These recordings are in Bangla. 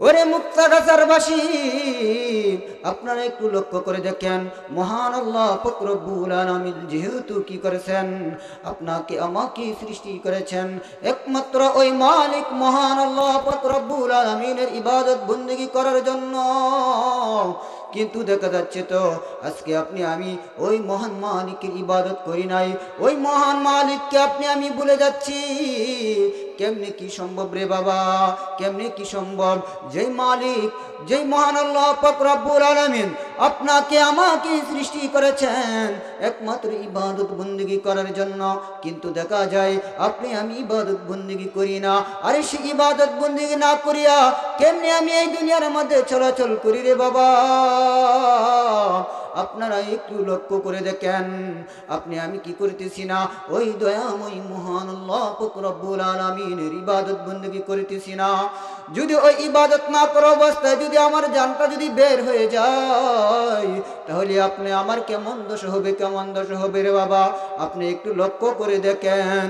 ওরে মুক্তাগাছারবাসী, আপনারা একটু লক্ষ্য করে দেখেন, মহান আল্লাহ পাক রব্বুল আলামিন যেহেতু কি করেছেন, আপনাকে আমাকে সৃষ্টি করেছেন একমাত্র ওই মালিক মহান আল্লাহ পাক রব্বুল আলামিনের ইবাদত বন্দেগী করার জন্য। কিন্তু দেখা যাচ্ছে তো আজকে আপনি আমি ওই মহান মালিকের ইবাদত করি নাই, ওই মহান মালিককে আপনি আমি ভুলে যাচ্ছি। কেমনে কি সম্ভব রে বাবা, কেমনে কি সম্ভব? যেই মালিক, যেই মহান আল্লাহ পাক রব্বুল আলামিন আপনাকে আমাকে সৃষ্টি করেছেন একমাত্র ইবাদত বন্দেগী করার জন্য, কিন্তু দেখা যায় আপনি আমি ইবাদত বন্দেগী করি না। আরে সে ইবাদত বন্দেগী না করিয়া কেমনে আমি এই দুনিয়ার মধ্যে চলাচল করি রে বাবা? আপনারা একটু লক্ষ্য করে দেখেন, আপনি আমি কি করতেছি না ওই দয়াময় মহান আল্লাহ পাক রব্বুল আলামিনের ইবাদত বন্দেগী করতেছি না। যদি ওই ইবাদত না করা অবস্থায় যদি আমার জানটা যদি বের হয়ে যায়, তাহলে আপনি আমার কেমন দোষ হবে, কেমন দোষ হবে রে বাবা? আপনি একটু লক্ষ্য করে দেখেন,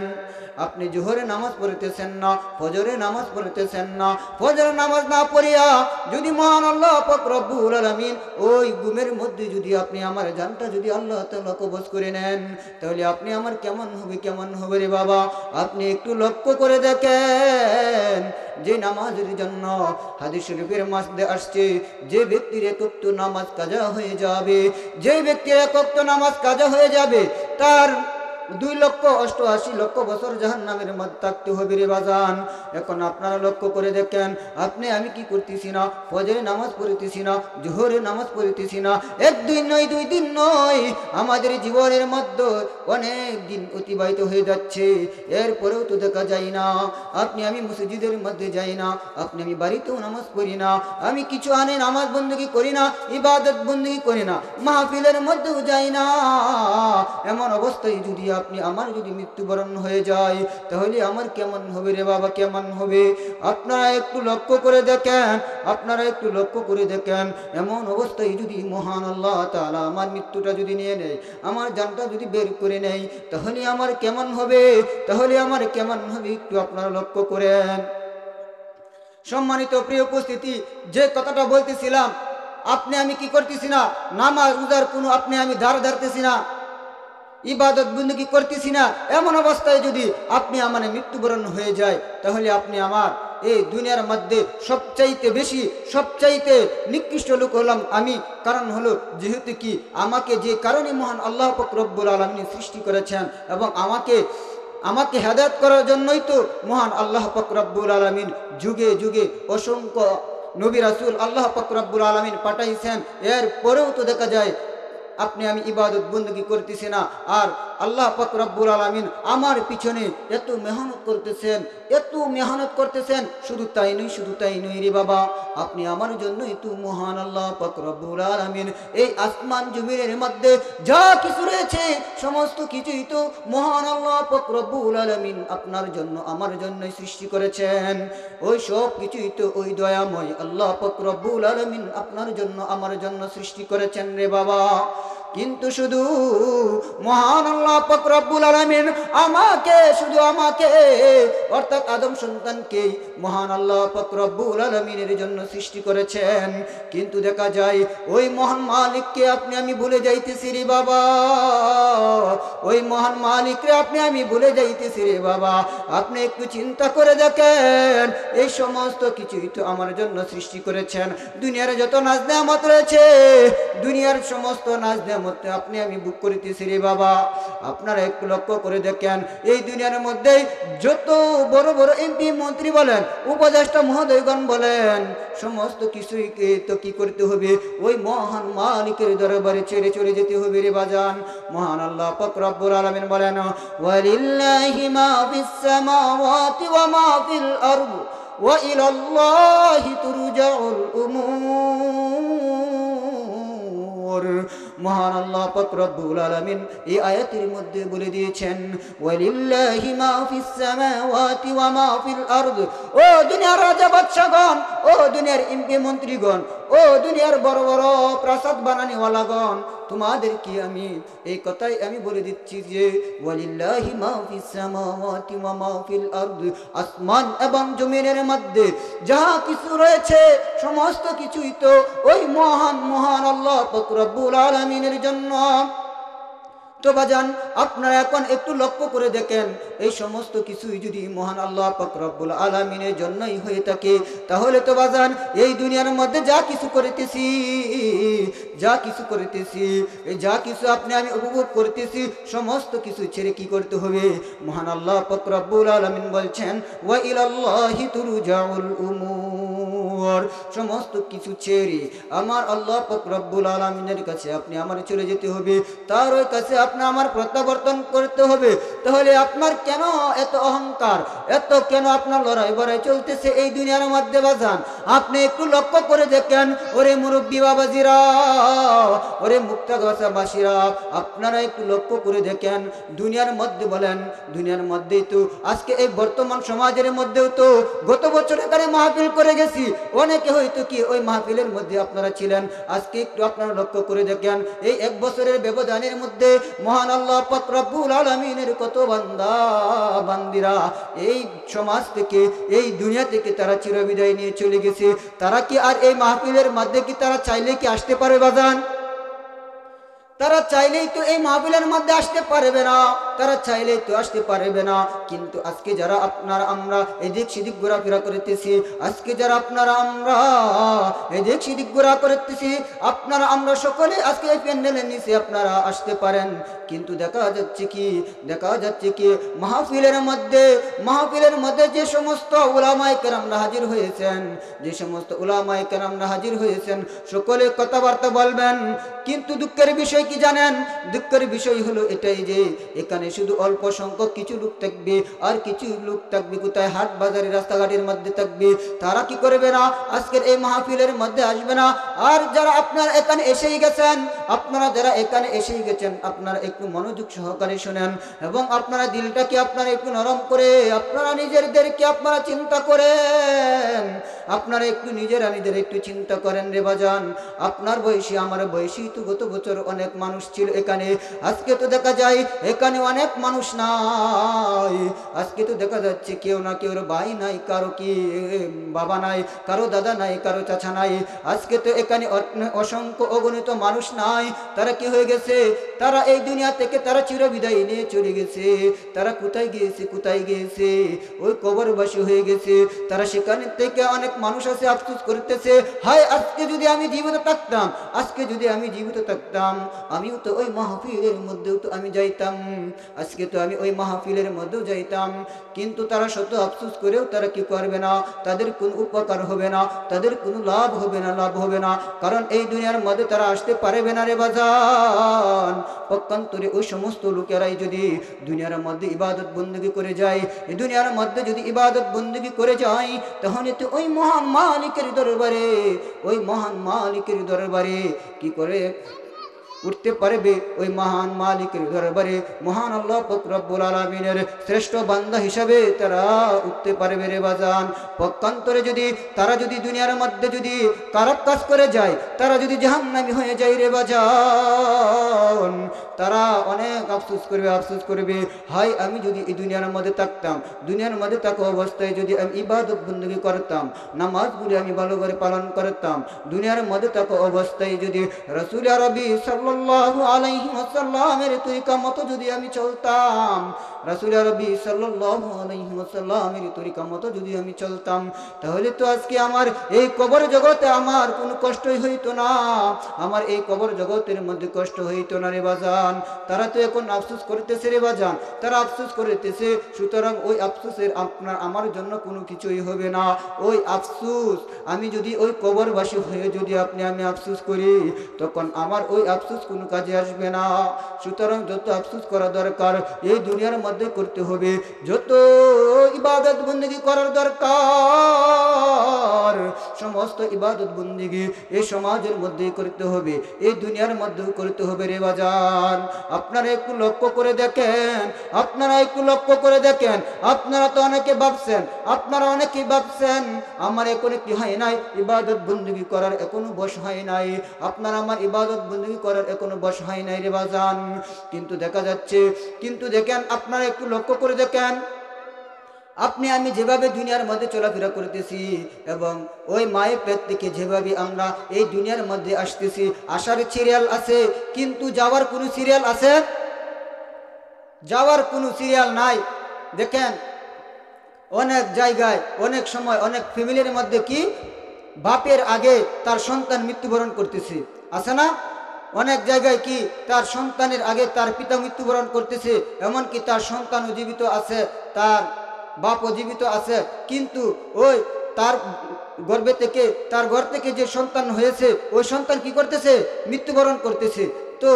আপনি জোহরে নামাজ পড়তেছেন না, ফজরে নামাজ পড়তেছেন না, ফজরের নামাজ না পড়িয়া যদি মহান আল্লাহ পাক রব্বুল আলামিন ওই ঘুমের মধ্যে যদি আপনি আমার জানটা যদি আল্লাহ তাআলা কবজ করে নেন, তাহলে আপনি আমার কেমন হবে, কেমন হবে রে বাবা? আপনি একটু লক্ষ্য করে দেখেন, যে নামাজের জন্য হাদিস শরীফের মধ্যে আসছে, যে ব্যক্তির এক ওয়াক্ত নামাজ কাজা হয়ে যাবে, যে ব্যক্তির এক ওয়াক্ত নামাজ কাজা হয়ে যাবে, তার 2,88,00,000 বছর জাহান্নামের মধ্যে থাকতে হবে রে বাজান। এখন আপনারা লক্ষ্য করে দেখেন, আপনি আমি কি করতেছি না, ফজরে নামাজ পড়তেছি না, জোহরে নামাজ পড়তেছি না, 1 দিন নয় 2 দিন নয়, আমাদের জীবনের মধ্যে অনেক দিন অতিবাহিত হয়ে যাচ্ছে, এরপরেও তো দেখা যায় না আপনি আমি মসজিদের মধ্যে যাই না, আপনি আমি বাড়িতেও নামাজ পড়ি না, আমি কিছু আনে নামাজ বন্দেগী করি না, ইবাদত বন্দেগী করি না, মাহফিলের মধ্যেও যাই না। এমন অবস্থায় যদি আপনি আমার যদি মৃত্যুবরণ হয়ে যায়, তাহলে আমার কেমন হবে রে বাবা, কেমন হবে? আপনারা একটু লক্ষ্য করে দেখেন, আপনারা একটু লক্ষ্য করে দেখেন, এমন অবস্থায় যদি মহান আল্লাহ তাআলা আমার মৃত্যুটা যদি নিয়ে নেয়, আমার জানটা যদি বের করে নেয়, তাহলে আমার কেমন হবে, তাহলে আমার কেমন হবে? একটু আপনারা লক্ষ্য করেন। সম্মানিত প্রিয় উপস্থিতি, যে কথাটা বলতেছিলাম, আপনি আমি কি করতেছি না, নামাজ রোজার কোনো আপনি আমি ধার ধারতেছি না, ইবাদত বন্দেগী করতেছি না, এমন অবস্থায় যদি আপনি আমার মৃত্যুবরণ হয়ে যায়, তাহলে আপনি আমার এই দুনিয়ার মধ্যে সবচাইতে বেশি, সবচাইতে নিকৃষ্ট লোক হলাম আমি। কারণ হলো, যেহেতু কি আমাকে যে কারণে মহান আল্লাহ পাক রব্বুল আলামিন সৃষ্টি করেছেন এবং আমাকে হেদায়েত করার জন্যই তো মহান আল্লাহ পাক রব্বুল আলামিন যুগে যুগে অসংখ্য নবী রাসূল আল্লাহ পাক রব্বুল আলামিন পাঠাইছেন। এর পরেও তো দেখা যায় আপনি আমি ইবাদত বন্দেগী করতেছি না, আর আল্লাহ পাক রব্বুল আলামিন আমার পিছনে এত মেহনত করতেছেন, এত মেহনত করতেছেন। শুধু তাই নয়, শুধু তাই নয় রে বাবা, আপনি আমার জন্যই তো মহান আল্লাহ পাক রব্বুল আলামিন এই আসমান জমিনের মধ্যে যা কিছু রয়েছে সমস্ত কিছুই তো মহান আল্লাহ পাক রব্বুল আলামিন আপনার জন্য আমার জন্যই সৃষ্টি করেছেন। ওই সব কিছুই তো ওই দয়াময় আল্লাহ পাক রব্বুল আলামিন আপনার জন্য আমার জন্য সৃষ্টি করেছেন রে বাবা। কিন্তু শুধু মহান আল্লাহ পাক রব্বুল আলামিন শুধু আমাকে অর্থাৎ আদম সন্তানকে মহান আল্লাহ পাক রব্বুল আলামিনের জন্য সৃষ্টি করেছেন। কিন্তু দেখা যায় ওই মহান মালিককে আপনি আমি ভুলে যাইতেছি রে বাবা, ওই মহান মালিককে আপনি আমি ভুলে যাইতেছি রে বাবা। আপনি একটু চিন্তা করে দেখেন, এই সমস্ত কিছুই তো আমার জন্য সৃষ্টি করেছেন। দুনিয়ার যত নাজ নেয়ামত রয়েছে, দুনিয়ার সমস্ত নাজ নেয়ামত আপনি আমি বুক করিতেছি রে বাবা। আপনারা একটু লক্ষ্য করে দেখেন, এই দুনিয়ার মধ্যে যত বড় বড় এমপি মন্ত্রী বলেন, উপদেষ্টা মহোদয়গণ বলেন, সমস্ত কিছুই তো কি করতে হবে, ওই মহান মালিকের দরবারে ছেড়ে চলে যেতে হবে রে বাজান। মহান আল্লাহ পাক রব্বুল আলামিন বলেন, ওয়ালিল্লাহি মা ফিস সামাওয়াতি ওয়া মা ফিল আরদ ওয়া ইলাল্লাহি তুরজাউল উমুর। মহান আল্লাহ পাক রব্বুল আলামিন এই আয়াতের মধ্যে বলে দিয়েছেন, ওয়ালিল্লাহি মা ফিস সামাওয়াতি ওয়া মা ফিল আরদ। ও দুনিয়ার রাজা বাদশাগণ, ও দুনিয়ার এমপি মন্ত্রীগণ, ও ও দুনিয়ার বড় বড় প্রাসাদ বানানিওয়ালাগণ, তোমাদেরকে আমি এই কথাই আমি বলে দিচ্ছি যে ওয়ালিল্লাহি মা ফিস সামাওয়াতি ওয়া মা ফিল আরদি, আসমান এবং জমিনের মধ্যে যা কিছু রয়েছে সমস্ত কিছুই তো ওই মহান মহান আল্লাহ পাক রব্বুল আলামিনের জন্য। তো বাজান, আপনারা এখন একটু লক্ষ্য করে দেখেন, এই সমস্ত কিছুই যদি মহান আল্লাহ পাক রব্বুল আলামিনের জন্যই হয়ে থাকে, তাহলে তো বাজান এই দুনিয়ার মধ্যে যা কিছু করিতেছি এই যা কিছু আপনি আমি উপভোগ করতেছি, সমস্ত কিছু ছেড়ে কি করতে হবে? মহান আল্লাহ পাক রব্বুল আলামিন বলছেন ওয়া ইলাল্লাহি তুরজাউল উমুর, সমস্ত কিছু ছেড়ে আমার আল্লাহ পাক রব্বুল আলামিনের কাছে আপনি আমার চলে যেতে হবে, তার ওই কাছে আপনি আমার প্রত্যাবর্তন করতে হবে। তাহলে আপনার কেন এত অহংকার, এত কেন আপনার লড়াই বড়াই চলতেছে এই দুনিয়ার মধ্যে বাজান? আপনি একটু লক্ষ্য করে দেখেন, ওরে মুরব্বী বাবাজিরা, ওরে মুক্তাগাছাবাসীরা, আপনারা একটু লক্ষ্য করে দেখেন, দুনিয়ার মধ্যে বলেন, দুনিয়ার মধ্যেই তো আজকে এই বর্তমান সমাজের মধ্যেও তো গত বছর এখানে মাহফিল করে গেছি, অনেকে হয়তো কি ওই মাহফিলের মধ্যে আপনারা ছিলেন। আজকে একটু আপনারা লক্ষ্য করে দেখেন, এই এক বছরের ব্যবধানের মধ্যে মহান আল্লাহ পাক রব্বুল আলামিনের কত বান্দা বান্দিরা এই সমাজ থেকে, এই দুনিয়া থেকে তারা চিরবিদায় নিয়ে চলে গেছে। তারা কি আর এই মাহফিলের মধ্যে কি তারা চাইলে কি আসতে পারে বাজান? তারা চাইলেই তো এই মাহফিলের মধ্যে আসতে পারবে না, তারা চাইলেই তো আসতে পারবে না। কিন্তু আজকে যারা আপনারা আমরা এদিক সেদিক ঘোরাফেরা করতেছি, আজকে যারা আপনারা আমরা এদিক সেদিক ঘোরা করতেছি, আপনারা আমরা সকলে আজকে এই প্যান্ডেলের নিচে আপনারা আসতে পারেন। কিন্তু দেখা যাচ্ছে কি মাহফিলের মধ্যে যে সমস্ত উলামায়ে কেরামরা হাজির হয়েছেন, সকলে কথাবার্তা বলবেন। কিন্তু দুঃখের বিষয় কি জানেন? দুঃখের বিষয় হলো এটাই যে এখানে শুধু অল্প সংখ্যক কিছু লোক থাকবে, আর কিছু লোক থাকবে কোথায়? হাট বাজারে, রাস্তাঘাটের মধ্যে থাকবে। তারা কি করবে না? আজকের এই মাহফিলের মধ্যে আসবে না। আর যারা আপনারা এখানে এসেই গেছেন, আপনারা একটু মনোযোগ সহকারে শোনেন, এবং আপনারা দিলটাকে আপনারা একটু নরম করে আপনারা নিজেদেরকে আপনারা চিন্তা করেন, আপনারা একটু নিজেদের একটু চিন্তা করেন রে বাজান। আপনার বয়সী আমার বয়সী তো গত বছর অনেক মানুষ ছিল এখানে, আজকে তো দেখা যায় এখানে অনেক মানুষ নাই। আজকে তো দেখা যাচ্ছে কেউ না কেউ ভাই নাই, কারো কি বাবা নাই, কারো দাদা নাই, কারো চাচা নাই। আজকে তো এখানে অসংখ্য অগণিত মানুষ নাই। তারা কি হয়ে গেছে? তারা এই দুনিয়া থেকে তারা চিরবিদায় নিয়ে চলে গেছে। তারা কোথায় গিয়েছে? ওই কবরবাসী হয়ে গেছে। তারা সেখানে থেকে অনেক মানুষ আছে আফসোস করতেছে, হায় আজকে যদি আমি জীবিত থাকতাম, আমিও তো ওই মাহফিলের মধ্যেও তো আমি যাইতাম, আজকে তো আমি ওই মাহফিলের মধ্যেও যাইতাম। কিন্তু তারা শত আফসোস করেও তারা কি করবে না? তাদের কোনো উপকার হবে না, তাদের কোনো লাভ হবে না, কারণ এই দুনিয়ার মধ্যে তারা আসতে পারবে না রে বাজান। পক্ষান্তরে ওই সমস্ত লোকেরাই যদি দুনিয়ার মধ্যে ইবাদত বন্দেগী করে যায়, এই দুনিয়ার মধ্যে যদি ইবাদত বন্দেগী করে যায়, তাহলে তো ওই মহান মালিকের দরবারে কি করে উঠতে পারবে? ওই মহান মালিকের দরবারে মহান আল্লাহ পাক রব্বুল আলামিনের শ্রেষ্ঠ বান্দা হিসাবে তারা উঠতে পারবে রে বাজান। পক্ষান্তরে তারা যদি দুনিয়ার মধ্যে যদি খারাপ কাজ করে যায়, তারা যদি জাহান্নামী হয়ে যায় রে বাজান, তারা অনেক আফসোস করবে, হায় আমি যদি এই দুনিয়ার মধ্যে থাকতাম, দুনিয়ার মধ্যে থাকা অবস্থায় যদি আমি ইবাদত বন্দেগী করতাম, নামাজগুলি আমি ভালো করে পালন করতাম, দুনিয়ার মধ্যে থাকা অবস্থায় যদি রাসূল আরবি সাল্লাল্লাহু আলাইহি ওয়াসাল্লামের তরিকা মতো যদি আমি চলতাম, রাসূল আরবি সাল্লাল্লাহু আলাইহি ওয়াসাল্লামের তরিকা মতো যদি আমি চলতাম, তাহলে তো আজকে আমার এই কবর জগতে আমার কোনো কষ্টই হইতো না, আমার এই কবর জগতের মধ্যে কষ্ট হইতো না রে বাজান। তারা তো এখন আফসোস করতেছে রে বাজান, তারা আফসোস করতেছে। সুতরাং ওই আফসোসের আমার জন্য কোনো কিছুই হবে না। ওই আফসোস আমি যদি ওই কবরবাসী হয়ে যদি আমি আফসোস করি, তখন আমার ওই আফসোস কোনো কাজে আসবে না। সুতরাং যত আফসোস করা দরকার এই দুনিয়ার মধ্যে করতে হবে। যত ইবাদত বন্দেগী করার দরকার সমস্ত ইবাদত বন্দেগী এই সমাজের মধ্যেই করতে হবে, এই দুনিয়ার মধ্যেও করতে হবে রে বাজান। আপনারা একটু লক্ষ্য করে দেখেন, আপনারা একটু লক্ষ্য করে দেখেন। আপনারা তো অনেকে ভাবছেন, আপনারা অনেকেই ভাবছেন আমার এখনো কি হয় নাই, ইবাদত বন্দেগী করার এখনো বয়স হয় নাই, আপনার আমার ইবাদত বন্দেগী করার এখনো বয়স হয় নাই রে বাজান। কিন্তু দেখা যাচ্ছে, কিন্তু দেখেন আপনারা একটু লক্ষ্য করে দেখেন, আপনি আমি যেভাবে দুনিয়ার মধ্যে চলাফেরা করতেছি এবং ওই মায়ের পেট থেকে যেভাবে আমরা এই দুনিয়ার মধ্যে আসতেছি, আসার সিরিয়াল আছে কিন্তু যাওয়ার কোনো সিরিয়াল আছে? যাওয়ার কোনো সিরিয়াল নাই। দেখেন অনেক জায়গায় অনেক সময় অনেক ফ্যামিলির মধ্যে কি বাপের আগে তার সন্তান মৃত্যুবরণ করতেছে, আছে না? অনেক জায়গায় কি তার সন্তানের আগে তার পিতা মৃত্যুবরণ করতেছে, এমনকি তার সন্তানও জীবিত আছে, তার বাপও জীবিত আছে, কিন্তু ওই তার গর্ভে থেকে তার ঘর থেকে যে সন্তান হয়েছে ওই সন্তান কি করতেছে? মৃত্যুবরণ করতেছে। তো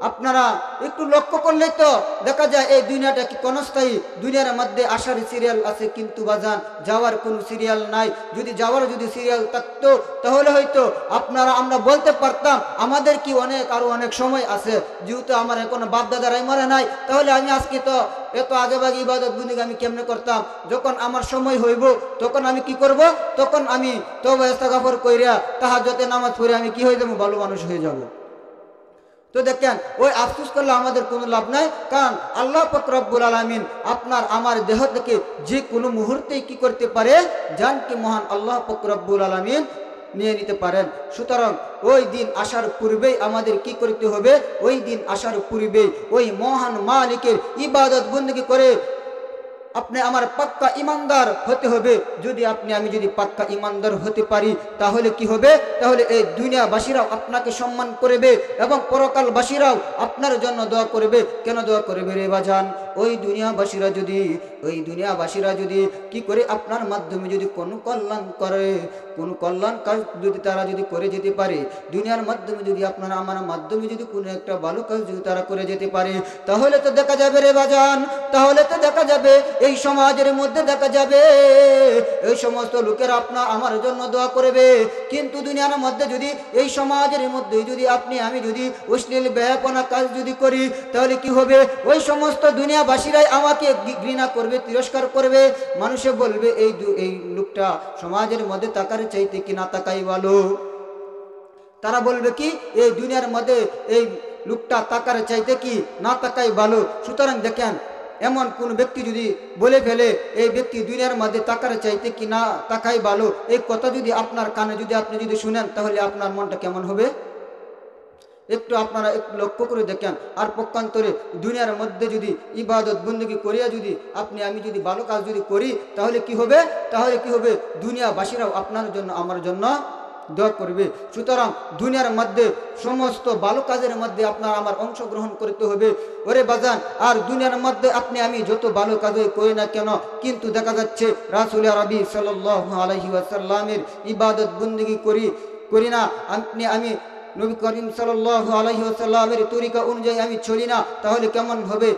আপনারা একটু লক্ষ্য করলেই তো দেখা যায় এই দুনিয়াটা কি ক্ষণস্থায়ী, দুনিয়ার মধ্যে আসার সিরিয়াল আছে কিন্তু বাজান যাওয়ার কোনো সিরিয়াল নাই। যদি যাওয়ার যদি সিরিয়াল থাকতো তাহলে হয়তো আপনারা আমরা বলতে পারতাম আমাদের কি আরো অনেক সময় আছে, যেহেতু আমার এখনো বাপ দাদারাই মরে নাই, তাহলে আমি আজকে তো এত আগে ভাগে ইবাদত বন্দেগী আমি কেমনে করতাম? যখন আমার সময় হইব তখন আমি কি করব? তখন আমি তওবা ইস্তেগফার কইরা তাহাজ্জুদের নামাজ পড়ে আমি কি হয়ে যাবো? ভালো মানুষ হয়ে যাব। তো দেখেন ওই আফসোস করলে আমাদের কোনো লাভ নাই, কারণ আল্লাহ পাক রব্বুল আলামিন আপনার আমার দেহ থেকে যে কোনো মুহূর্তেই কি করতে পারে? জানকে মহান আল্লাহ পাক রব্বুল আলামিন নিয়ে নিতে পারেন। সুতরাং ওই দিন আসার পূর্বেই আমাদের কি করতে হবে? ওই দিন আসার পূর্বেই ওই মহান মালিকের ইবাদত বন্দেগী করে আপনি আমার পাক্কা ইমানদার হতে হবে। যদি আপনি আমি যদি পাক্কা ইমানদার হতে পারি তাহলে কি হবে? তাহলে এই দুনিয়াবাসীরাও আপনাকে সম্মান করবে এবং পরকালবাসীরাও আপনার জন্য দোয়া করবে। কেন দোয়া করবে রে বাজান? ওই দুনিয়াবাসীরা যদি কি করে আপনার মাধ্যমে যদি কোনো কল্যাণ করে, কোনো কল্যাণ কাজ যদি তারা যদি করে যেতে পারে, দুনিয়ার মাধ্যমে যদি আপনারা আমার মাধ্যমে যদি কোনো একটা ভালো কাজ যদি তারা করে যেতে পারে, তাহলে তো দেখা যাবে রে বাজান, তাহলে তো দেখা যাবে এই সমাজের মধ্যে দেখা যাবে এই সমস্ত লোকেরা আপনার আমার জন্য দোয়া করবে। কিন্তু দুনিয়ার মধ্যে যদি এই সমাজের মধ্যে যদি আপনি আমি যদি অশ্লীল বেহাপনা কাজ যদি করি তাহলে কি হবে? ওই সমস্ত দুনিয়াবাসীরাই আমাকে ঘৃণা করবে, তিরস্কার করবে। মানুষে বলবে এই লোকটা সমাজের মধ্যে তাকার চাইতে কি না তাকাই ভালো। তারা বলবে কি এই দুনিয়ার মধ্যে এই লোকটা তাকার চাইতে কি না তাকাই ভালো। সুতরাং দেখেন এমন কোন ব্যক্তি যদি বলে ফেলে এই ব্যক্তি দুনিয়ার মধ্যে তাকার চাইতে কি না তাকাই ভালো, এই কথা যদি আপনার কানে যদি আপনি যদি শুনেন তাহলে আপনার মনটা কেমন হবে? একটু আপনারা একটু লক্ষ্য করে দেখেন। আর পক্ষান্তরে দুনিয়ার মধ্যে যদি ইবাদত বন্দেগী করিয়া যদি আপনি আমি যদি ভালো কাজ যদি করি তাহলে কি হবে? তাহলে কি হবে? দুনিয়াবাসীরাও আপনার জন্য আমার জন্য দোয়া করবে। সুতরাং দুনিয়ার মধ্যে সমস্ত ভালো কাজের মধ্যে আপনার আমার অংশগ্রহণ করতে হবে ওরে বাজান। আর দুনিয়ার মধ্যে আপনি আমি যত ভালো কাজ করি না কেন, কিন্তু দেখা যাচ্ছে রাসূল আরবি সাল্লাল্লাহু আলাইহি ওয়াসাল্লামের ইবাদত বন্দেগী করি না, আপনি আমি নবী করিম সাল্লাল্লাহু আলাইহি ওয়াসাল্লামের তরিকা অনুযায়ী আমি চলি না, তাহলে কেমন হবে?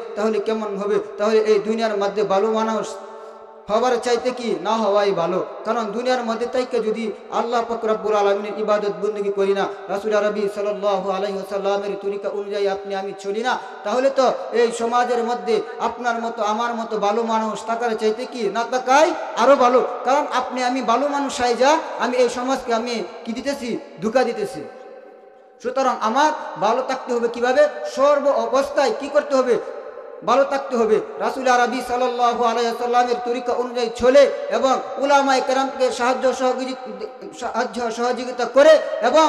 তাহলে এই দুনিয়ার মধ্যে ভালো মানুষ হওয়ার চাইতে কি না হওয়াই ভালো। কারণ দুনিয়ার মধ্যে তাইকে যদি আল্লাহ পাক রব্বুল আলামিনের ইবাদত বন্দেগী করি না, রাসূল আরবি সাল্লাল্লাহু আলাইহি ওয়াসাল্লামের তরিকা অনুযায়ী আপনি আমি চলি না, তাহলে তো এই সমাজের মধ্যে আপনার মতো আমার মতো ভালো মানুষ থাকার চাইতে কি না থাকাই আরো ভালো। কারণ আপনি আমি ভালো মানুষ হয়ে যা আমি এই সমাজকে আমি কি দিতেছি? ধোঁকা দিতেছি। সুতরাং আমার ভালো থাকতে হবে কিভাবে? সর্ব অবস্থায় কি করতে হবে? ভালো থাকতে হবে। রাসূল আরবি সাল্লাল্লাহু আলাইহি ওয়াসাল্লামের তরিকা অনুযায়ী চলে এবং উলামায়ে কেরামকে সাহায্য সহযোগিতা করে এবং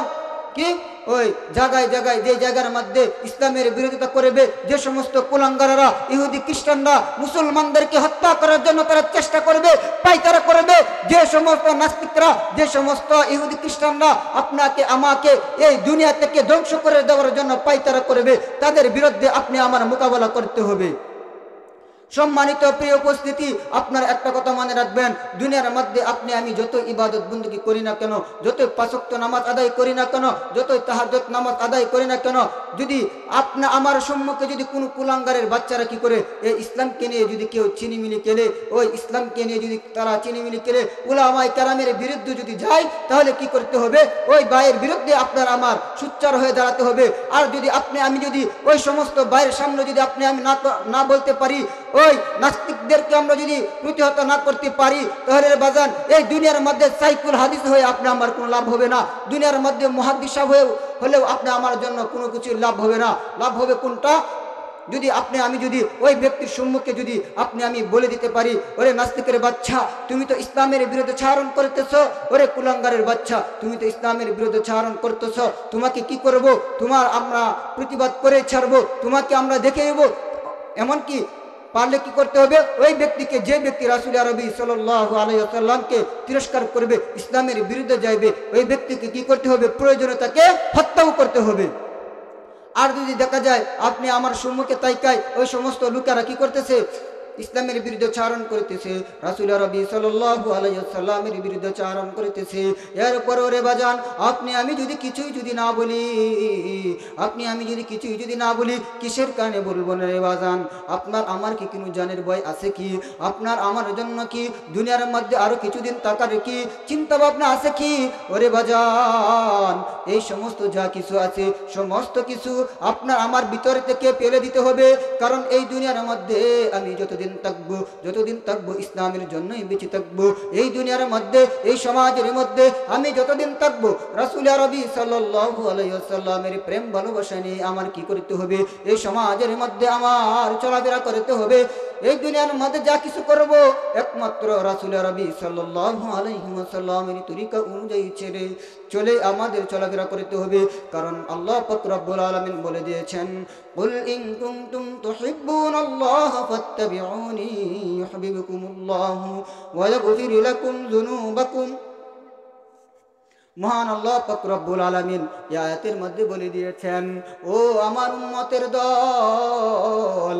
কি ওই জায়গায় জায়গায় যে জায়গার মধ্যে ইসলামের বিরোধিতা করবে, যে সমস্ত কুলাঙ্গাররা ইহুদি খ্রিস্টানরা মুসলমানদেরকে হত্যা করার জন্য তারা চেষ্টা করবে, পায়তারা করবে, যে সমস্ত নাস্তিকরা যে সমস্ত ইহুদি খ্রিস্টানরা আপনাকে আমাকে এই দুনিয়া থেকে ধ্বংস করে দেওয়ার জন্য পায়তারা করবে, তাদের বিরুদ্ধে আপনি আমার মোকাবেলা করতে হবে। সম্মানিত প্রিয় উপস্থিতি, আপনার একটা কথা মনে রাখবেন, দুনিয়ার মধ্যে আপনি আমি যত ইবাদত বন্দী করি না কেন, যতই পাঁচ ওয়াক্ত নামাজ আদায় করি না কেন, যতই তাহাজ্জুদ নামাজ আদায় করি না কেন, যদি আমার সম্মুখে যদি কোনো কুলাঙ্গারের বাচ্চারা কি করে এই ইসলামকে নিয়ে যদি কেউ চিনিমিনি খেলে, ওই ইসলামকে নিয়ে যদি তারা চিনিমিনি খেলে উলামায়ে কেরামের বিরুদ্ধে যদি যায়, তাহলে কি করতে হবে? ওই ভাইয়ের বিরুদ্ধে আপনার আমার সুচ্চার হয়ে দাঁড়াতে হবে। আর যদি আপনি আমি যদি ওই সমস্ত ভাইয়ের সামনে যদি আপনি আমি না বলতে পারি, ওই নাস্তিকদেরকে আমরা যদি প্রতিহত না করতে পারি, তাহলে বাজান এই দুনিয়ার মধ্যে সাইকুল হাদিস হয়ে আপনি আমার কোনো লাভ হবে না, দুনিয়ার মধ্যে মুহাদ্দিস হলেও আপনি আমার জন্য কোনো কিছু লাভ হবে না। লাভ হবে কোনটা? যদি আপনি আমি যদি ওই ব্যক্তির সম্মুখে যদি আপনি আমি বলে দিতে পারি, ওরে নাস্তিকের বাচ্চা, তুমি তো ইসলামের বিরুদ্ধে চারণ করতেছ, ওরে কুলাঙ্গারের বাচ্চা, তুমি তো ইসলামের বিরুদ্ধে চারণ করতেছ, তোমাকে কি করব? তোমার আমরা প্রতিবাদ করে ছাড়বো, তোমাকে আমরা দেখে নেব। এমনকি পারলে কি করতে হবে? ওই ব্যক্তিকে, যে ব্যক্তি রাসূল আরবি সাল্লাল্লাহু আলাইহি ওয়াসাল্লামকে তিরস্কার করবে, ইসলামের বিরুদ্ধে যাইবে, ওই ব্যক্তিকে কি করতে হবে? প্রয়োজনে তাকে হত্যাও করতে হবে। আর যদি দেখা যায় আপনি আমার সম্মুখে তাইকায় ওই সমস্ত লোকেরা কি করতেছে? ইসলামের বিরুদ্ধে চারণ করতেছে, রাসূল আরবি সাল্লাল্লাহু আলাইহি ওয়াসাল্লামের বিরুদ্ধে চারণ করতেছে। এরপর ওরে বাজান, আপনি আমি যদি কিছুই যদি না বলি, আপনি আমি যদি কিছুই যদি না বলি, কিসের কারণে বলবো না রে বাজান? আপনার আমার কি কোনো জানের ভয় আছে কি? আপনার আমার জন্য কি দুনিয়ার মধ্যে আরো কিছুদিন থাকার কি চিন্তা ভাবনা আছে কি? ওরে বাজান, এই সমস্ত যা কিছু আছে সমস্ত কিছু আপনার আমার ভিতর থেকে ফেলে দিতে হবে। কারণ এই দুনিয়ার মধ্যে আমি যতদিন থাকবো ইসলামের জন্যই বেঁচে থাকবো। এই দুনিয়ার মধ্যে, এই সমাজের মধ্যে আমি যতদিন থাকবো রাসূল আরবি সাল্লাল্লাহু আলাইহি ওয়াসাল্লামের প্রেম ভালোবাসা নিয়ে আমার কি করতে হবে? এই সমাজের মধ্যে আমার চলাফেরা করতে হবে। এই দুনিয়ার মধ্যে যা কিছু করব একমাত্র রাসূল আরবি সাল্লাল্লাহু আলাইহি ওয়াসাল্লামের তরিকা অনুযায়ী ছেড়ে চলে আমাদের চলাফেরা করতে হবে। কারণ আল্লাহ পাক রব্বুল আলামিন বলে দিয়েছেন, কুল ইন কুনতুম তুহিব্বুনাল্লাহ ফাত্তাবিউনি ইউহিব্বুকুমুল্লাহু ওয়া ইয়াগফির লাকুম যুনুবাকুম। মহান আল্লাহ পাক রব্বুল আলামিন এই আয়াতের মধ্যে বলে দিয়েছেন, ও আমার উম্মতের দল,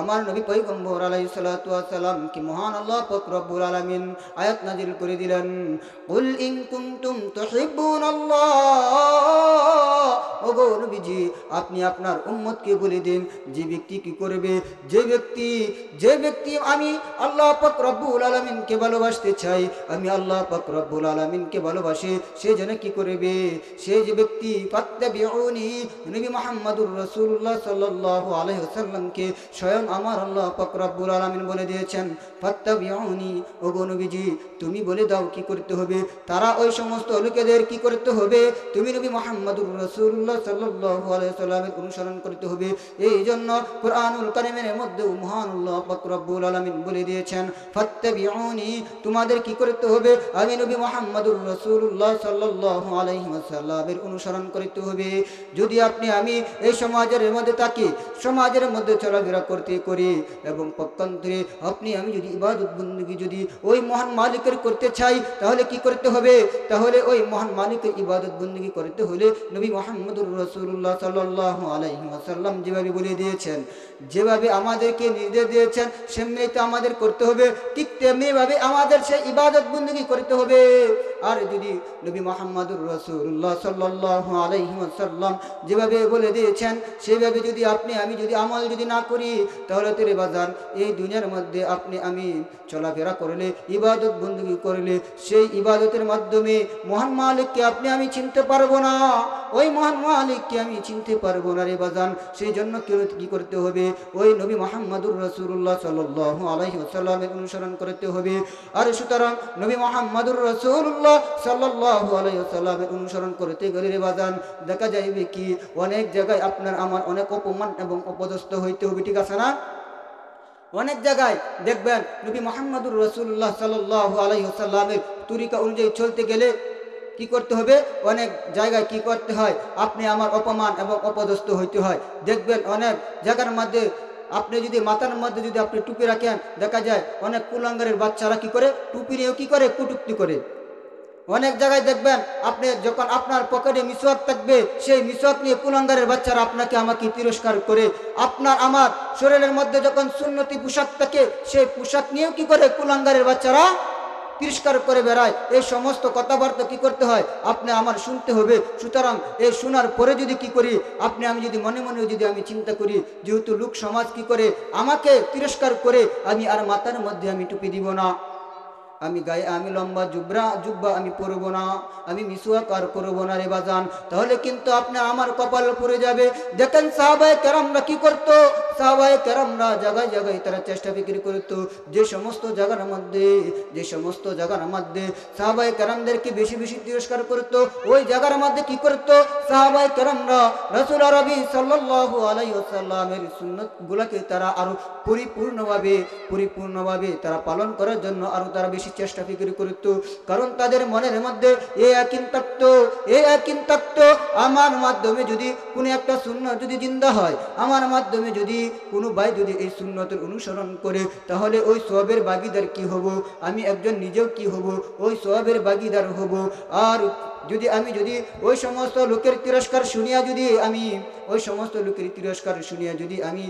আমার নবী পয়গম্বর আলাইহিস সালাতু ওয়াস সালাম কি মহান আল্লাহ পাক রব্বুল আলামিন আয়াত নাজিল করে দিলেন, কুল ইন কুনতুম তুহিব্বুনাল্লাহ। ওগো নবীজি, আপনি আপনার উম্মতকে বলে দিন, যে ব্যক্তি কি করবে, যে ব্যক্তি আমি আল্লাহ পাক রব্বুল আলামিনকে ভালোবাসতে চাই, আমি আল্লাহ পাক রব্বুল আলামিনকে ভালোবাসি, সে যেন কি করবে? সে যে ব্যক্তি ফাত্তাবিউনি, নবী মুহাম্মদুর রাসূলুল্লাহ সাল্লাল্লাহু আলাইহি ওয়াসাল্লামকে স্বয়ং আমার আল্লাহ পাক রব্বুল আলামিন বলে দিয়েছেন, ফাত্তাবিউনি। ওগো নবীজি, তুমি বলে দাও কি করতে হবে? তারা ওই সমস্ত লোকেদের কি করতে হবে? তুমি নবী মুহাম্মদুর রাসূলুল্লাহ সাল্লাল্লাহু আলাইহি ওয়াসাল্লামের অনুসরণ করতে হবে। এই জন্য কুরআনুল কারীমের মধ্যে মহান আল্লাহ পাক রব্বুল আলামিন বলে দিয়েছেন, ফাত্তাবিউনি, তোমাদের কি করতে হবে? আমি নবী মুহাম্মদুর রাসূলুল্লাহ সাল্লাল্লাহু আলাইহি ওয়াসাল্লামের অনুসরণ করতে হবে। যদি আপনি আমি এই সমাজের মধ্যে থাকি, সমাজের মধ্যে চলাফেরা করতে করি এবং পক্ষান্তরে আপনি আমি যদি ইবাদত বندگی যদি ওই মহান মালিকের করতে চাই, তাহলে কি করতে হবে? তাহলে ওই মহান মালিকের ইবাদত বندگی করতে হলে নবী মুহাম্মদুর রাসূলুল্লাহ সাল্লাল্লাহু আলাইহি ওয়াসাল্লাম যেভাবে বলে দিয়েছেন, যেভাবে আমাদেরকে নির্দেশ দিয়েছেন, সেমনি তো আমাদের করতে হবে। ঠিক তেমনিভাবে আমাদের সেই ইবাদত বندگی করতে হবে। আর যদি নবী মুহাম্মদুর রাসূলুল্লাহ সাল্লাল্লাহু আলাইহি ওয়াসাল্লাম যেভাবে বলে দিয়েছেন সেভাবে যদি আপনি আমি যদি আমল যদি না করি, তাহলে তেরে বাজান এই দুনিয়ার মধ্যে আপনি আমি চলাফেরা করলে, ইবাদত বندگی করলে, সেই ইবাদতের মাধ্যমে মহান মালিককে আপনি আমি চিনতে পারবো না। ওই মহান মালিককে আমি চিনতে পারবো না রে বাজান। সেই জন্য কি করতে হবে? ওই নবী মুহাম্মদুর রাসূলুল্লাহ সাল্লাল্লাহু আলাইহি ওয়াসাল্লামের অনুসরণ করতে হবে। আর সুতরাং নবী মুহাম্মদুর রাসূলুল্লাহ সাল্লাল্লাহু আলাইহি ওয়াসাল্লামের অনুসরণ করতে গেলে রে বাজান দেখা যাবে কি অনেক জায়গায় আপনার আমার অনেক অপমান এবং অপদস্থ হইতে হবে, ঠিক আছে না? অনেক জায়গায় দেখবেন নবী মুহাম্মদুর রাসূলুল্লাহ সাল্লাল্লাহু আলাইহি ওয়াসাল্লামের তরিকা অনুযায়ী চলতে গেলে কি করতে হবে? অনেক জায়গায় কি করতে হয়? আপনি আমার অপমান এবং অপদস্থ হইতে হয়। দেখবেন অনেক জায়গার মধ্যে আপনি যদি মাথার মধ্যে যদি আপনি টুপি রাখেন, দেখা যায় অনেক কুলাঙ্গারের বাচ্চারা কি করে? টুপি নিয়েও কি করে? কটূক্তি করে। অনেক জায়গায় দেখবেন আপনি যখন আপনার পকেটে মিসওয়াক থাকবে, সেই মিসওয়াক নিয়ে কুলাঙ্গারের বাচ্চারা আপনাকে আমাকে তিরস্কার করে। আপনার আমার শরীরের মধ্যে যখন সুন্নতি পোশাক থাকে, সেই পোশাক নিয়েও কি করে কুলাঙ্গারের বাচ্চারা তিরস্কার করে বেড়ায়। এই সমস্ত কথাবার্তা কি করতে হয়, আপনি আমার শুনতে হবে। সুতরাং এই শোনার পরে যদি কি করি, আপনি আমি যদি মনে মনে যদি আমি চিন্তা করি, যেহেতু লোক সমাজ কি করে আমাকে তিরস্কার করে, আমি আর মাথার মধ্যে আমি টুপি দিব না, আমি গায়ে আমি লম্বা জুব্বা আমি পরবো না, আমি মিসওয়াক আর করবো না রে বাজান, তাহলে কিন্তু আপনি আমার কপাল পড়ে যাবে। দেখেন সাহাবায়ে কেরামরা কি করতো, সাহাবায়ে কেরামরা জায়গায় জায়গায় তারা চেষ্টা বিক্রি করতো। যে সমস্ত জায়গার মধ্যে সাহাবায়ে কেরামদেরকে বেশি বেশি তিরস্কার করতো, ওই জায়গার মধ্যে কি করতো, সাহাবায়ে কেরামরা রাসূল আরবি সাল্লাল্লাহু আলাইহি ওয়াসাল্লামের সুন্নাত গুলাকে তারা আরো পরিপূর্ণভাবে তারা পালন করার জন্য আরো তারা বেশি চেষ্টা ফিকির করতো। কারণ তাদের মনের মধ্যে এই একই থাকতো, আমার মাধ্যমে যদি কোনো একটা সুন্নাত যদি জিন্দা হয়, আমার মাধ্যমে যদি কোনো ভাই যদি এই সুন্নতের অনুসরণ করে, তাহলে ওই সওয়াবের ভাগীদার কি হব, আমি একজন নিজেও কি হব, ওই সওয়াবের ভাগীদার হব। আর যদি ওই সমস্ত লোকের তিরস্কার শুনিয়া যদি আমি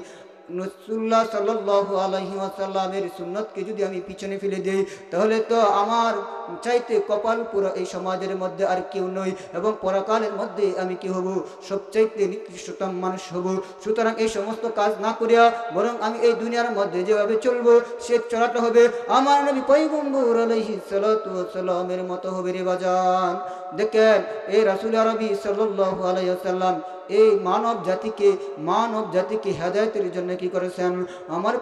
রাসূলুল্লাহ সাল্লাল্লাহু আলাইহি ওয়াসাল্লামের সুন্নতকে যদি আমি পিছনে ফেলে দেই, তাহলে তো আমার চাইতে কপাল পুরো এই সমাজের মধ্যে আর কেউ নই, এবং পরকালের মধ্যে আমি কি হব, সবচাইতে নিকৃষ্টতম মানুষ হব। সুতরাং এই সমস্ত কাজ না করিয়া বরং আমি এই দুনিয়ার মধ্যে যেভাবে চলবো, সে চলাটা হবে আমার নবী পয়গম্বর আলাইহিস সালাতু ওয়াস সালামের মতো হবে রে বাজান। দেখেন এই রাসূল আরবি সাল্লাল্লাহু আলাইহি ওয়াসাল্লাম এই মানব জাতিকে হেদায়েতের জন্য কি করেছেন, আমার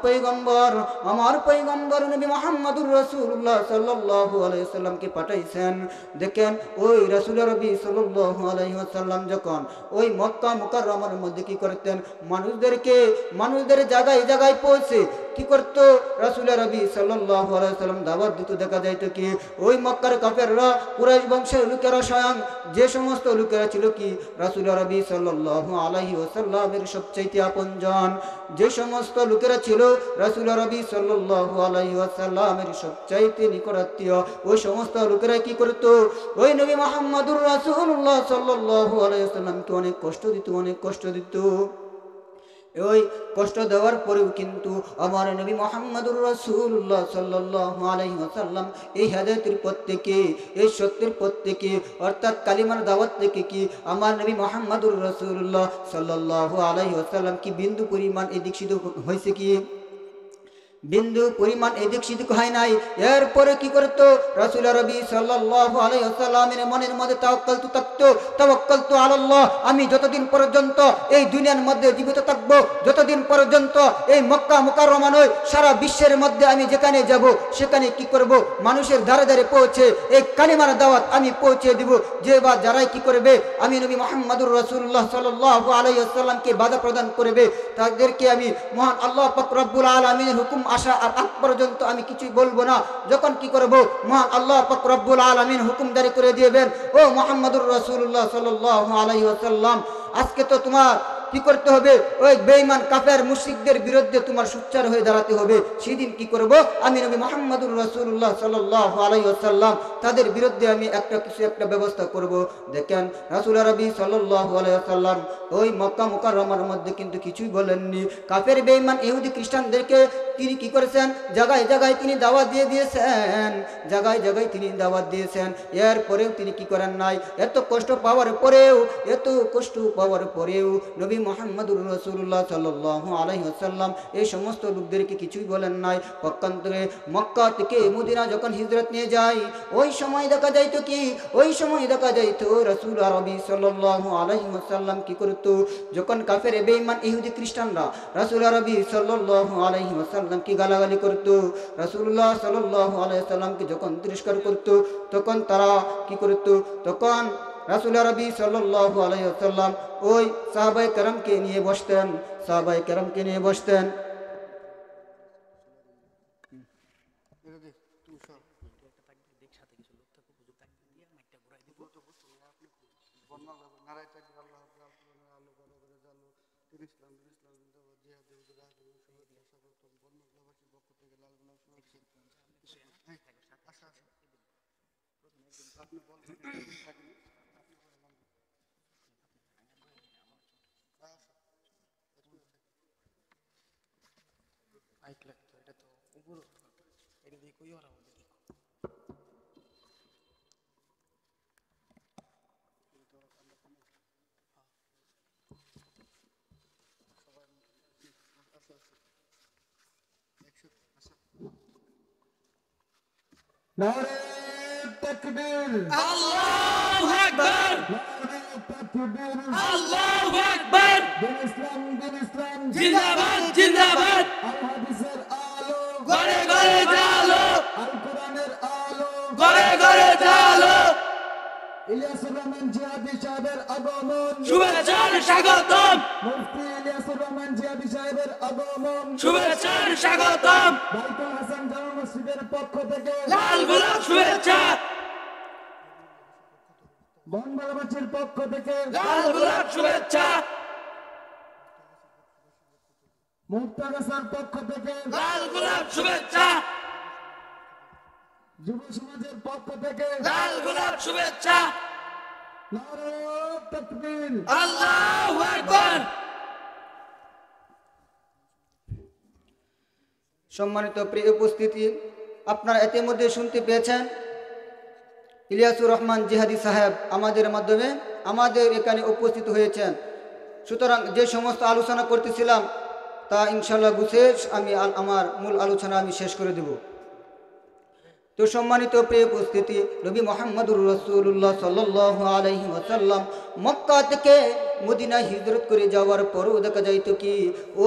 পয়গম্বর নবী মুহাম্মদুর রাসূলুল্লাহ সাল্লাল্লাহু আলাইহি ওয়াসাল্লামকে পাঠাইছেন। দেখেন ওই রাসূল আরবি সাল্লাল্লাহু আলাইহি ওয়াসাল্লাম যখন ওই মক্কা মুকাররমার মধ্যে কি করতেন, মানুষদের জায়গায় জায়গায় পৌঁছে কি করত, রাসূল আরবি সাল্লাল্লাহু আলাইহি ওয়াসাল্লাম দাওয়াত দিতে। দেখা যাইতো কি ওই মক্কার কাফেররা, কুরাইশ বংশের লোকেরা, স্বয়ং যে সমস্ত লোকেরা ছিল কি রাসূল আরবি সাল্লাল্লাহু আলাইহি ওয়াসাল্লামের সবচাইতে আপনজন, যে সমস্ত লোকেরা ছিল রাসূল আরবি সাল্লাল্লাহু আলাইহি ওয়াসাল্লামের সবচাইতে নিকটাত্মীয়, ওই সমস্ত লোকেরা কি করত, ওই নবী মুহাম্মদুর রাসূলুল্লাহ সাল্লাল্লাহু আলাইহি ওয়াসাল্লামকে অনেক কষ্ট দিত। ওই কষ্ট দেওয়ার পরেও কিন্তু আমার নবী মুহাম্মদুর রাসূলুল্লাহ সাল্লাল্লাহু আলাইহি ওয়াসাল্লাম এই হেদায়েতের পথ থেকে, এই সত্যের পথ থেকে, অর্থাৎ কালিমার দাওয়াত থেকে কি আমার নবী মুহাম্মদুর রাসূলুল্লাহ সাল্লাল্লাহু আলাইহি ওয়াসাল্লাম কি বিন্দু পরিমাণ এদিক সেদিক হয়েছে কি, বিন্দু পরিমাণ এদিক সেদিক হয় নাই। এরপরে কি করতো রাসূল আরবি সাল্লাল্লাহু আলাইহি ওয়াসাল্লামের মনের মধ্যে তাওয়াক্কালতু আলাল্লাহ, আমি যতদিন পর্যন্ত এই দুনিয়ার মধ্যে জীবিত থাকবো, যতদিন পর্যন্ত এই মক্কা মুকাররমা নয় সারা বিশ্বের মধ্যে আমি যেখানে যাব সেখানে কি করব, মানুষের ধারে ধারে পৌঁছে এই কালিমার দাওয়াত আমি পৌঁছে দিব। যে বা যারাই কি করবে আমি নবী মুহাম্মদুর রাসূলুল্লাহ সাল্লাল্লাহু আলাইহি ওয়াসাল্লামকে বাধা প্রদান করবে, তাদেরকে আমি মহান আল্লাহ পাক রব্বুল আলামিনের হুকুম আসা আর আগ পর্যন্ত আমি কিছুই বলবো না। যখন কি করব মহান আল্লাহ পাক রব্বুল আলামিন হুকুম জারি করে দিবেন, ও মুহাম্মদুর রাসূলুল্লাহ সাল্লাল্লাহু আলাইহি ওয়াসাল্লাম, আজকে তো তোমার কি করতে হবে, ওই বেঈমান কাফের মুশরিকদের বিরুদ্ধে তোমার সোচ্চার হয়ে দাঁড়াতে হবে। সেদিন কি করব আমি নবী মুহাম্মদুর রাসূলুল্লাহ সাল্লাল্লাহু আলাইহি ওয়াসাল্লাম তাদের বিরুদ্ধে আমি একটা ব্যবস্থা করব। দেখেন রাসূল আরবি সাল্লাল্লাহু আলাইহি ওয়াসাল্লাম ওই মক্কা মুকাররমার মধ্যে কিন্তু কিছুই বলেননি। কাফের বেঈমান ইহুদি খ্রিস্টানদেরকে তিনি কি করেছেন, জায়গায় জায়গায় তিনি দাওয়াত দিয়েছেন, এরপরেও তিনি কি করেন নাই, এত কষ্ট পাওয়ার পরেও নবী মুহাম্মদুর রাসূলুল্লাহ সাল্লাল্লাহু আলাইহি ওয়াসাল্লাম এই সমস্ত লোকদেরকে কিছুই বলেন নাই। পক্ষান্তরে মক্কা থেকে মদিনা যখন হিজরত নিয়ে যায়, ওই সময় দেখা যাইতো রাসূল আরবি সাল্লাল্লাহু আলাইহি ওয়াসাল্লাম কি করত, যখন কাফের বেঈমান ইহুদি খ্রিস্টানরা রাসূল আরবি সাল্লাল্লাহু আলাইহি ওয়াসাল্লাম কি গালাগালি করত, রাসূলুল্লাহ সাল্লাল্লাহু আলাইহি ওয়াসাল্লামকে যখন তিরস্কার করত, তখন তারা কি করত, তখন রাসূল আরবি সাল্লাল্লাহু আলাইহি ওয়াসাল্লাম ওই সাহাবায়ে কেরামকে নিয়ে বসতেন। নারে তাকবীর, আল্লাহু আকবার, নারে তাকবীর, আল্লাহু আকবার, দিন ইসলাম জিন্দাবাদ জিন্দাবাদ, আল হাদিসের আলো, ঘরে ঘরে জালো, আল কোরআনের আলো, ঘরে ঘরে জালো, ইলিয়াসুর রহমান জিহাদি সাহেবের আগমন, শুভেচ্ছা স্বাগতম, মুফতি ইলিয়াসুর রহমান জিহাদি সাহেবের আগমন, শুভেচ্ছা স্বাগতম, বাইতুল হাসান জামা মসজিদের পক্ষ থেকে, লাল গোলাপ শুভেচ্ছা, বনবাগাবাসীর পক্ষ থেকে, লাল গোলাপ শুভেচ্ছা, মুক্তাগাছার পক্ষ থেকে, লাল গোলাপ শুভেচ্ছা, যুব সমাজের পক্ষ থেকে, লাল গোলাপ শুভেচ্ছা, নারে তাকবীর, আল্লাহু আকবার। সম্মানিত প্রিয় উপস্থিতি, আপনারা ইতিমধ্যে শুনতে পেয়েছেন ইলিয়াসুর রহমান জিহাদি সাহেব আমাদের মাধ্যমে আমাদের এখানে উপস্থিত হয়েছেন। সুতরাং যে সমস্ত আলোচনা করতেছিলাম তা ইনশাল্লাহ গুছিয়ে আমি আমার মূল আলোচনা আমি শেষ করে দেব। তো সম্মানিত প্রিয় উপস্থিতি, নবী মুহাম্মদুর রাসূলুল্লাহ সাল্লাল্লাহু আলাইহি ওয়াসাল্লাম মক্কা থেকে মদিনায় হিজরত করে যাওয়ার পরও দেখা যাইত কি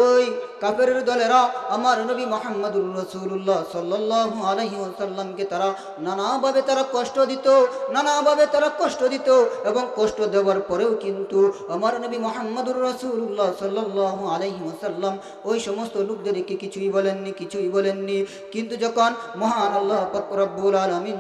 ওই কাফেরের দলেরা আমার নবী মুহাম্মদুর রাসূলুল্লাহ সাল্লাল্লাহু আলাইহি ওয়াসাল্লামকে তারা নানাভাবে তারা কষ্ট দিত এবং কষ্ট দেওয়ার পরেও কিন্তু আমার নবী মুহাম্মদুর রাসূলুল্লাহ সাল্লাল্লাহু আলাইহি ওয়াসাল্লাম ওই সমস্ত লোকদেরকে কিছুই বলেননি। কিন্তু যখন মহান আল্লাহ পাক রব্বুল আলামিন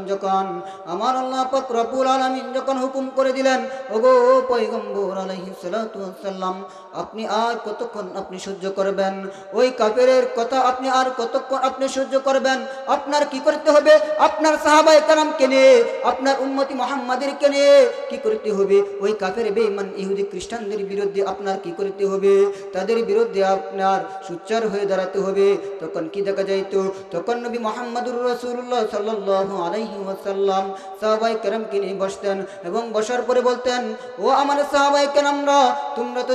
আমার আল্লাহ পাক রব্বুল আলামিন যখন হুকুম করে দিলেন, ওগো পয়গম্বর আলাইহিস সালাতু ওয়াস সালাম, আপনি আর কতক্ষণ আপনি সহ্য করবেন ওই কাফেরের কথা? আপনি আর কতক্ষণ আপনি সহ্য করবেন? আপনার কি করতে হবে? আপনার সাহাবায়ে কেরামকে নিয়ে, আপনার উম্মতি মুহাম্মাদেরকে নিয়ে কি করতে হবে? ওই কাফের বেঈমান ইহুদি খ্রিস্টানদের বিরুদ্ধে আপনার কি করতে হবে? তাদের বিরুদ্ধে আপনার সোচ্চার হয়ে দাঁড়াতে হবে। তখন কি দেখা যাইতো? তখন নবী মুহাম্মদুর রাসূলুল্লাহ সাল্লাল্লাহু আলাইহি ওয়াসাল্লাম সাহাবায়ে কেরামকে নিয়ে বসতেন এবং বসার পরে বলতেন, ও আমার সাহাবায়ে কেরামরা, তোমরা তো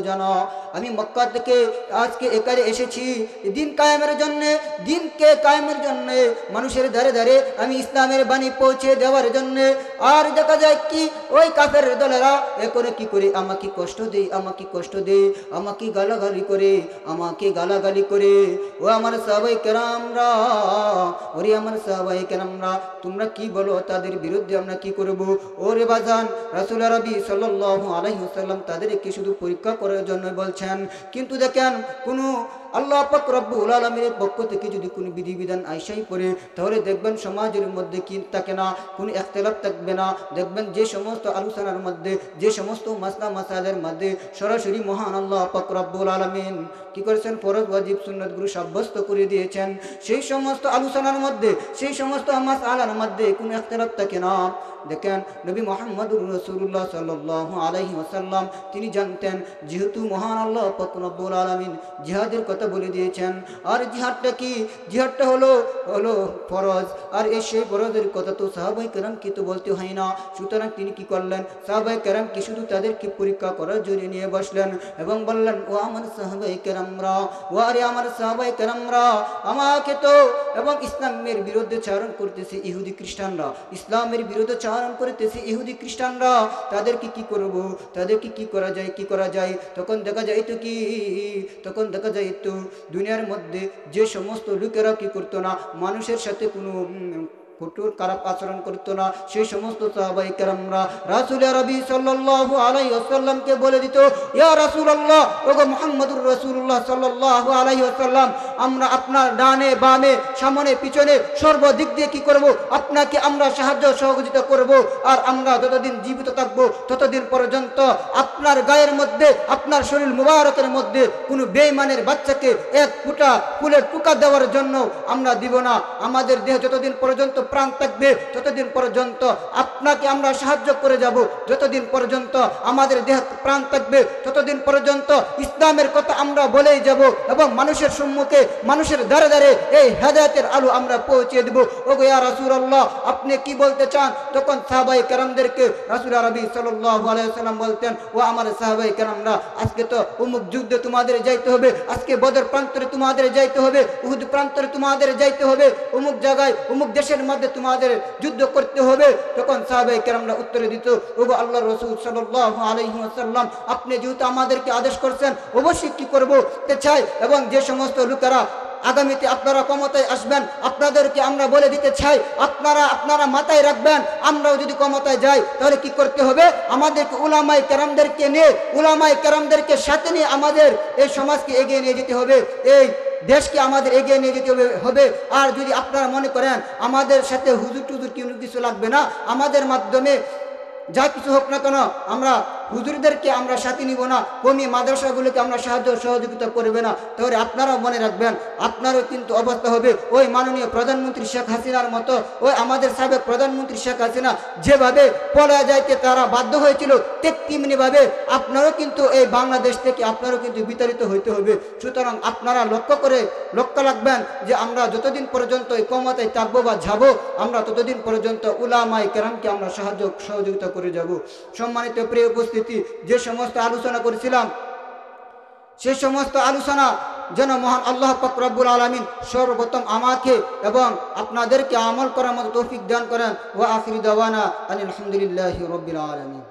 জানো আমি মক্কা থেকে আজকে এখানে এসেছি দিনকে কায়েমের জন্য, মানুষের ধারে ধারে আমি ইসলামের বাণী পৌঁছে দেওয়ার জন্য। আর দেখা যায় কি ওই কাফের দলেরা এখন কি করে আমাকে কষ্ট দেয়, আমাকে গালাগালি করে। ও আমার সাহাবায়ে কেরামরা, তোমরা কি বলো? তাদের বিরুদ্ধে আমরা কি করব? ওরে বাজান, রাসূল আরবি সাল্লাল্লাহু আলাইহি ওয়াসাল্লাম তাদেরকে শুধু পরীক্ষা করার জন্য বলছেন। কিন্তু দেখেন, কোনো আল্লাহ পাক রব্বুল আলামিনের পক্ষ থেকে যদি কোনো বিধিবিধান আইসাই পড়ে, তাহলে দেখবেন সমাজের মধ্যে কি থাকে না, কোনো ইখতিলাফ থাকবে না। দেখবেন যে সমস্ত আলোচনার মধ্যে, যে সমস্ত মাসলা মাসাইলের মধ্যে সরাসরি মহান আল্লাহ পাক রব্বুল আলামিন কি করেছেন? ফরজ ওয়াজিব সুন্নাতগুলো সাব্যস্ত করে দিয়েছেন। সেই সমস্ত আলোচনার মধ্যে, সেই সমস্ত মাসআলার মধ্যে কোনো ইখতিলাফ থাকে না। দেখেন, নবী মুহাম্মদুর রাসূলুল্লাহ সাল্লাল্লাহু আলাইহি ওয়াসাল্লাম তিনি জানতেন, যেহেতু মহান আল্লাহ পাক রব্বুল আলামিন জিহাদের কথা বলে দিয়েছেন। আর জিহাদটা কি? জিহাদটা হলো ফরজ। আর সেই ফরজের কথা তো সাহাবায়ে কেরামকে তো বলতে হয় না। সুতরাং তিনি কি করলেন? সাহাবায়ে কেরামকে শুধু তাদেরকে পরীক্ষা করার জন্য নিয়ে বসলেন এবং বললেন, ও আমার সাহাবায়ে কেরামরা, আমাকে তো এবং ইসলামের বিরুদ্ধে চারণ করতেছে ইহুদি খ্রিস্টানরা, ইসলামের বিরুদ্ধে চারণ করতেছে ইহুদি খ্রিস্টানরা। তাদেরকে কি করব? তাদেরকে কি করা যায়? তখন দেখা যাইতো দুনিয়ার মধ্যে যে সমস্ত লোকেরা কি করতো না, মানুষের সাথে কোনো কঠোর খারাপ আচরণ করতো না, সেই সমস্ত সাহাবায়ে কেরামরা রাসূল আরবি সাল্লাল্লাহু আলাইহি ওয়াসাল্লামকে বলে দিত, ইয়া রাসূলুল্লাহ, ওগো মুহাম্মদুর রাসূলুল্লাহ সাল্লাল্লাহু আলাইহি ওয়াসাল্লাম, আমরা আপনার ডানে বামে সামনে পিছনে সর্বদিক দিয়ে কি করব? আপনাকে আমরা সাহায্য সহযোগিতা করব। আর আমরা যতদিন জীবিত থাকব ততদিন পর্যন্ত আপনার গায়ের মধ্যে, আপনার শরীর মুবারকের মধ্যে কোনো বেঈমানের বাচ্চাকে এক ফুটা ফুলের টুকা দেওয়ার জন্য আমরা দিব না। আমাদের দেহ যতদিন পর্যন্ত প্রাণ থাকবে ততদিন পর্যন্ত আপনাকে আমরা সাহায্য করে যাব। যতদিন পর্যন্ত আমাদের দেহ প্রাণ থাকবে ততদিন পর্যন্ত ইসলামের কথা আমরা বলেই যাব এবং মানুষের সম্মুখে মানুষের দ্বারে দ্বারে এই হেদায়েতের আলো আমরা পৌঁছে দেব। ওগো ইয়া রাসূলুল্লাহ, আপনি কি বলতে চান? তখন সাহাবায়ে কেরামদেরকে রাসূল আরবি সাল্লাল্লাহু আলাইহি ওয়াসাল্লাম বলতেন, ও আমার সাহাবায়ে কেরামরা, আজকে তো অমুক যুদ্ধে তোমাদের যাইতে হবে, আজকে বদর প্রান্তরে তোমাদের যাইতে হবে, উহুদ প্রান্তরে তোমাদের যাইতে হবে, অমুক জায়গায় অমুক দেশের মধ্যে তোমাদের যুদ্ধ করতে হবে। তখন সাহাবায়ে কেরামরা উত্তরে দিত, ওগো আল্লাহর রাসূল সাল্লাল্লাহু আলাইহি ওয়াসাল্লাম, আপনি যেহেতু আমাদেরকে আদেশ করছেন অবশ্যই কি করব তে চাই। এবং যে সমস্ত লোকেরা আগামীতে আপনারা ক্ষমতায় আসবেন আপনাদেরকে আমরা বলে দিতে চাই, আপনারা মাথায় রাখবেন, আমরাও যদি ক্ষমতায় যাই তাহলে কি করতে হবে? আমাদেরকে উলামায়ে কেরামদেরকে নিয়ে, উলামায়ে কেরামদেরকে সাথে নিয়ে আমাদের এই সমাজকে এগিয়ে নিয়ে যেতে হবে, এই দেশকে আমাদের এগিয়ে নিয়ে যেতে হবে। আর যদি আপনারা মনে করেন আমাদের সাথে হুজুর টুজুর কিছু লাগবে না, আমাদের মাধ্যমে যা কিছু হোক না কেন আমরা হুজুরদেরকে আমরা সাথে নিব না, কমি মাদ্রাসাগুলোকে আমরা সহযোগিতা করবে না, তাহলে আপনারাও মনে রাখবেন আপনারও কিন্তু অবস্থা হবে ওই মাননীয় প্রধানমন্ত্রী শেখ হাসিনার মতো। ওই আমাদের সাবেক প্রধানমন্ত্রী শেখ হাসিনা যেভাবে পলায় যাইতে তারা বাধ্য হয়েছিল, ঠিক তেমনিভাবে আপনারও কিন্তু এই বাংলাদেশ থেকে আপনারও কিন্তু বিতাড়িত হইতে হবে। সুতরাং আপনারা লক্ষ্য রাখবেন যে আমরা যতদিন পর্যন্ত এই ক্ষমতায় থাকবো বা যাবো, আমরা ততদিন পর্যন্ত উলামায়ে কেরামকে আমরা সহযোগিতা করে যাব। সম্মানিত প্রিয় উপস্থিতি, যে সমস্ত আলোচনা করেছিলাম সেই সমস্ত আলোচনা যেন মহান আল্লাহ পাক রব্বুল আলামিন সর্বপ্রথম আমাকে এবং আপনাদেরকে আমল করার মতো তৌফিক দান করেন। ওয়া আখিরু দাওয়ানা আলহামদুলিল্লাহি রাব্বিল আলামিন।